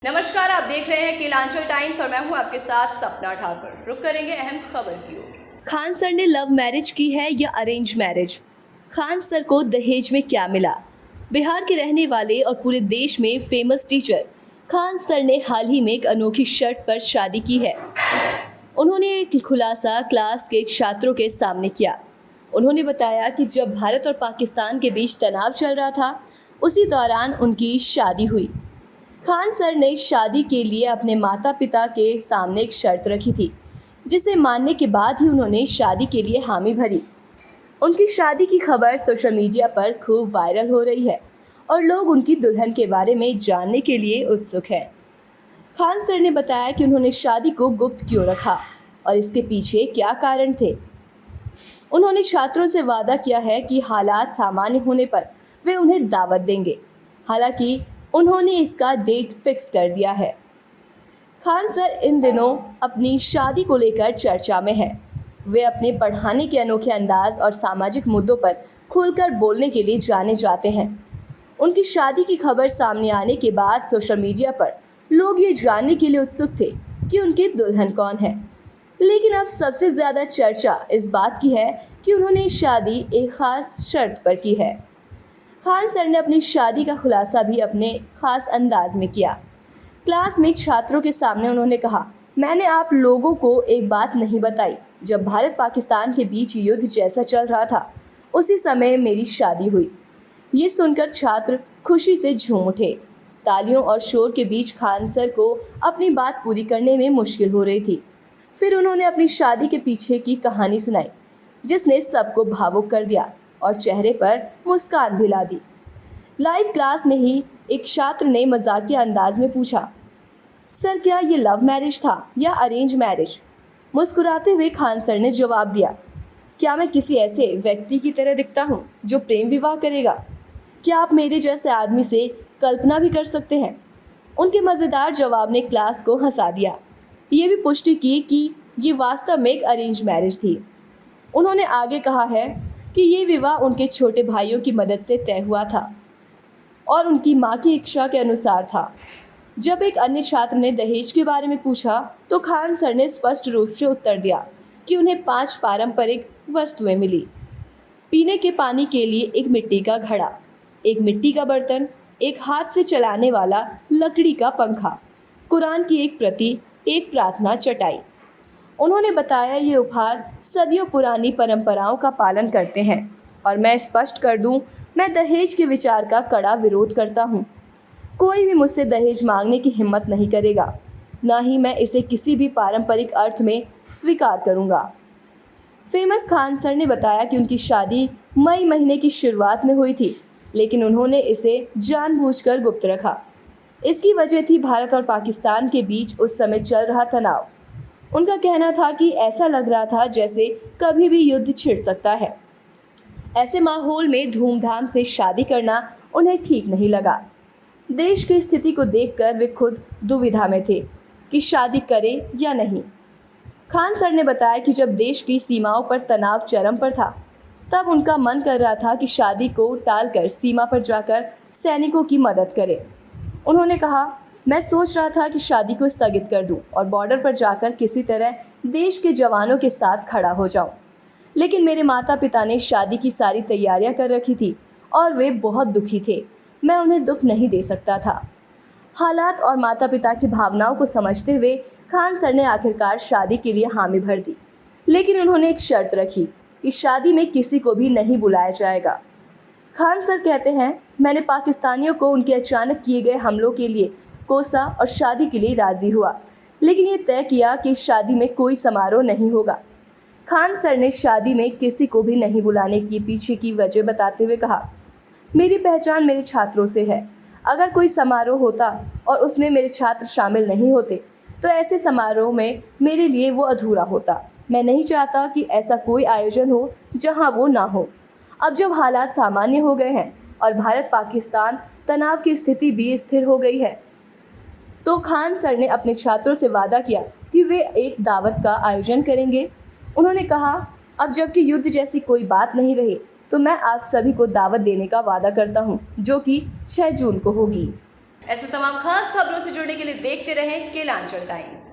नमस्कार, आप देख रहे हैं केलांचल टाइम्स और मैं हूं आपके साथ सपना ठाकुर। रुक करेंगे अहम खबर की ओर। खान सर ने लव मैरिज की है या अरेंज मैरिज? खान सर को दहेज में क्या मिला? बिहार के रहने वाले और पूरे देश में फेमस टीचर खान सर ने हाल ही में एक अनोखी शर्त पर शादी की है। उन्होंने एक खुलासा क्लास के छात्रों के सामने किया। उन्होंने बताया कि जब भारत और पाकिस्तान के बीच तनाव चल रहा था, उसी दौरान उनकी शादी हुई। खान सर ने शादी के लिए अपने माता पिता के सामने एक शर्त रखी थी, जिसे मानने के बाद ही उन्होंने शादी के लिए हामी भरी। उनकी शादी की खबर सोशल मीडिया पर खूब वायरल हो रही है और लोग उनकी दुल्हन के बारे में जानने के लिए उत्सुक हैं। खान सर ने बताया कि उन्होंने शादी को गुप्त क्यों रखा और इसके पीछे क्या कारण थे। उन्होंने छात्रों से वादा किया है कि हालात सामान्य होने पर वे उन्हें दावत देंगे। हालांकि उन्होंने इसका डेट फिक्स कर दिया है। खान सर इन दिनों अपनी शादी को लेकर चर्चा में हैं। वे अपने पढ़ाने के अनोखे अंदाज और सामाजिक मुद्दों पर खुलकर बोलने के लिए जाने जाते हैं। उनकी शादी की खबर सामने आने के बाद सोशल मीडिया पर लोग ये जानने के लिए उत्सुक थे कि उनकी दुल्हन कौन है। लेकिन अब सबसे ज़्यादा चर्चा इस बात की है कि उन्होंने शादी एक खास शर्त पर की है। खान सर ने अपनी शादी का खुलासा भी अपने खास अंदाज में किया। क्लास में छात्रों के सामने उन्होंने कहा, मैंने आप लोगों को एक बात नहीं बताई। जब भारत पाकिस्तान के बीच युद्ध जैसा चल रहा था, उसी समय मेरी शादी हुई। ये सुनकर छात्र खुशी से झूम उठे। तालियों और शोर के बीच खान सर को अपनी बात पूरी करने में मुश्किल हो रही थी। फिर उन्होंने अपनी शादी के पीछे की कहानी सुनाई, जिसने सबको भावुक कर दिया और चेहरे पर मुस्कान भी ला दी। लाइव क्लास में ही एक छात्र ने मजाकिया अंदाज में पूछा, सर क्या ये लव मैरिज था या अरेंज मैरिज? मुस्कुराते हुए खान सर ने जवाब दिया, क्या मैं किसी ऐसे व्यक्ति की तरह दिखता हूँ जो प्रेम विवाह करेगा? क्या आप मेरे जैसे आदमी से कल्पना भी कर सकते हैं? उनके मज़ेदार जवाब ने क्लास को हंसा दिया। ये भी पुष्टि की कि ये वास्तव में एक अरेंज मैरिज थी। उन्होंने आगे कहा है कि ये विवाह उनके छोटे भाइयों की मदद से तय हुआ था और उनकी मां की इच्छा के अनुसार था। जब एक अन्य छात्र ने दहेज के बारे में पूछा तो खान सर ने स्पष्ट रूप से उत्तर दिया कि उन्हें 5 पारंपरिक वस्तुएं मिली। पीने के पानी के लिए एक मिट्टी का घड़ा, एक मिट्टी का बर्तन, एक हाथ से चलाने वाला लकड़ी का पंखा, कुरान की एक प्रति, एक प्रार्थना चटाई। उन्होंने बताया, ये उपहार सदियों पुरानी परंपराओं का पालन करते हैं और मैं स्पष्ट कर दूं, मैं दहेज के विचार का कड़ा विरोध करता हूं। कोई भी मुझसे दहेज मांगने की हिम्मत नहीं करेगा, ना ही मैं इसे किसी भी पारंपरिक अर्थ में स्वीकार करूंगा। फेमस खान सर ने बताया कि उनकी शादी मई महीने की शुरुआत में हुई थी, लेकिन उन्होंने इसे जानबूझकर गुप्त रखा। इसकी वजह थी भारत और पाकिस्तान के बीच उस समय चल रहा तनाव। उनका कहना था कि ऐसा लग रहा था जैसे कभी भी युद्ध छिड़ सकता है। ऐसे माहौल में धूमधाम से शादी करना उन्हें ठीक नहीं लगा। देश की स्थिति को देखकर वे खुद दुविधा में थे कि शादी करें या नहीं। खान सर ने बताया कि जब देश की सीमाओं पर तनाव चरम पर था, तब उनका मन कर रहा था कि शादी को टालकर सीमा पर जाकर सैनिकों की मदद करें। उन्होंने कहा, मैं सोच रहा था कि शादी को स्थगित कर दूं और बॉर्डर पर जाकर किसी तरह देश के जवानों के साथ खड़ा हो जाऊं। लेकिन मेरे माता पिता ने शादी की सारी तैयारियां कर रखी थी और वे बहुत दुखी थे। मैं उन्हें दुख नहीं दे सकता था। हालात और माता पिता की भावनाओं को समझते हुए खान सर ने आखिरकार शादी के लिए हामी भर दी। लेकिन उन्होंने एक शर्त रखी कि शादी में किसी को भी नहीं बुलाया जाएगा। खान सर कहते हैं, मैंने पाकिस्तानियों को उनके अचानक किए गए हमलों के लिए कोसा और शादी के लिए राज़ी हुआ, लेकिन ये तय किया कि शादी में कोई समारोह नहीं होगा। खान सर ने शादी में किसी को भी नहीं बुलाने के पीछे की वजह बताते हुए कहा, मेरी पहचान मेरे छात्रों से है। अगर कोई समारोह होता और उसमें मेरे छात्र शामिल नहीं होते तो ऐसे समारोह में मेरे लिए वो अधूरा होता। मैं नहीं चाहता कि ऐसा कोई आयोजन हो जहां वो ना हो। अब जब हालात सामान्य हो गए हैं और भारत पाकिस्तान तनाव की स्थिति भी स्थिर हो गई है, तो खान सर ने अपने छात्रों से वादा किया कि वे एक दावत का आयोजन करेंगे। उन्होंने कहा, अब जबकि युद्ध जैसी कोई बात नहीं रही, तो मैं आप सभी को दावत देने का वादा करता हूं, जो कि 6 जून को होगी। ऐसे तमाम खास खबरों से जुड़ने के लिए देखते रहें केलांचल टाइम्स।